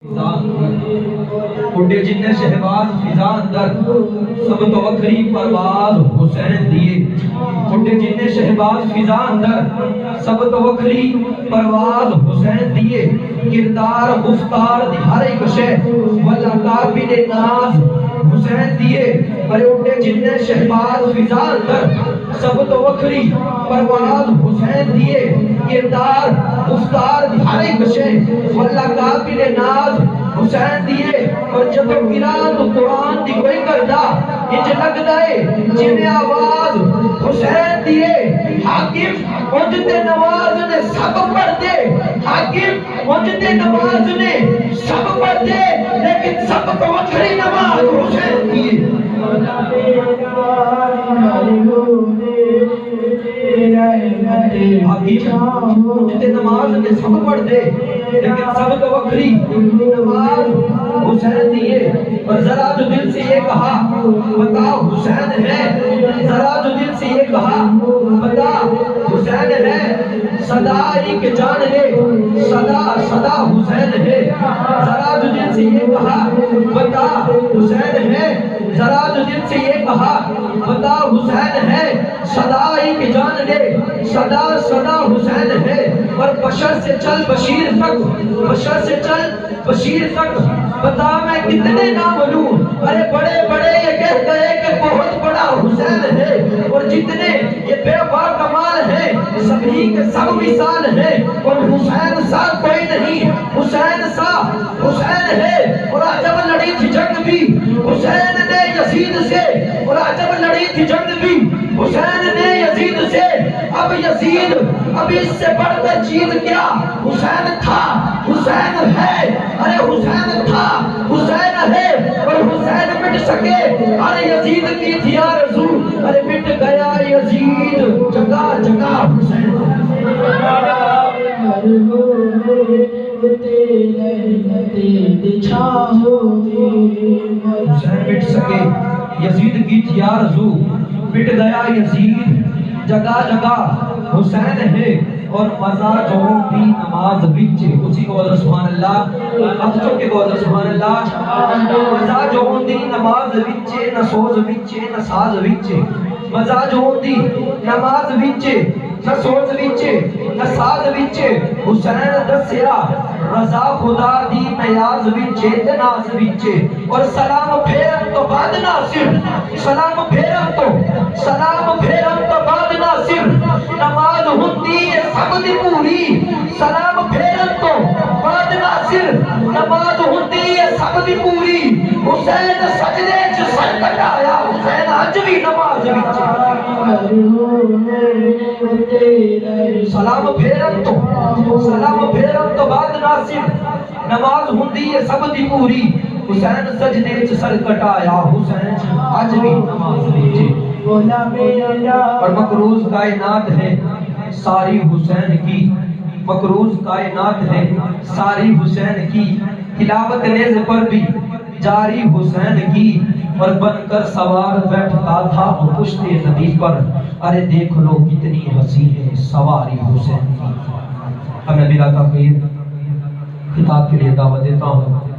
اڈے جن شہباز فضا اندر سب تو وکری پرواز حسین دیے. اڈے جن شہباز فضا اندر سب تو وکری پرواز حسین دیے. کردار گفتار دی ہر ایک شے والا قابل ناز حسین دیے. ارے اڈے جن شہباز فضا اندر سب تو وکری پرواز حسین دیے. کردار گفتار دی ہر ایک شے والا قابل ناز حسین دیے. اور جب قرآن قرآن دی کوئی کردا انج لگدا ہے جویں آواز حسین دیے. حاکم انج تے نواز نے سب پڑھ دے. حاکم انج تے نواز نے سب پڑھ دے لیکن سب کو وکھری نماز حسین دیے. حاکم انج تے نماز نے سب پڑھ دے لیکن سب کو وکھری نماز حسین دیے. اور ذرا جو دل سے یہ کہا بتا حسین ہے. ذرا جو دل سے یہ کہا بتا حسین ہے. صدا ایک جان ہے صدا صدا حسین ہے. ذرا جو دل سے یہ کہا بتا حسین ہے. ذرا جو دل سے یہ کہا بتا حسین ہے. صدا ایک جان ہے صدا صدا حسین ہے. اور بشر سے چل بشیر تک بشر سے چل بشیر تک بتا میں کتنے نام لوں. ارے بڑے بڑے یہ کہتے ہیں کہ بہت بڑا حسین ہے. اور جتنے یہ بے با کمال ہیں سبھی کے سب مثال ہیں. اور حسین سا کوئی نہیں حسین سا حسین ہے. اور عجب لڑی تھی جنگ بھی حسین نے یزید سے. اور عجب لڑی تھی جنگ بھی حسین نے یزید سے. اب یزید اب اس سے بڑھ کر چیز کیا حسین تھا حسین ہے. ارے حسین تھا حسین ہے. اور حسین مٹ سکے ارے یزید کی تھی آرزو. ارے مٹ گیا یزید جگہ جگہ حسین. حسین مٹ سکے یزید کی تھی آرزو. مٹ گیا یزید جگہ جگہ حسین ہے. اور مزا جو بھی نماز وچ اسی کو بولو سبحان اللہ. ہاتھ چوک کے بولو سبحان اللہ. مزا جو دی نماز وچ نہ سوز وچ نہ ساز وچ. مزا جو دی نماز وچ نہ سوز وچ نہ ساز وچ. حسین دسیا رضا خدا دی نیاز وچ تے ناز وچ. اور سلام پھیرن تو بعد ناصر سلام پھیرن تو بعد ناصر. نماز ہوندی ہے سب دی پوری سلام پھیرن تو بعد ناصر. نماز ہوندی ہے سب دی پوری. حسین سجدے چ سر کٹایا حسین اج بھی نماز وچ. سلام پھیرن تو بعد ناصر. نماز ہوندی ہے سب دی پوری. حسین سجدے چ سر کٹایا حسین اج بھی نماز وچ. اور مقروض کائنات ہے ساری حسین کی. مقروض کائنات ہے ساری حسین کی. تلاوت نیز پر بھی جاری حسین کی. اور بن کر سوار بیٹھتا تھا پشت نبی پر. ارے دیکھ لو کتنی حسین ہے سواری حسین کی. ہمیں بلا تاخیر خطاب کے لیے دعوت دیتا ہوں.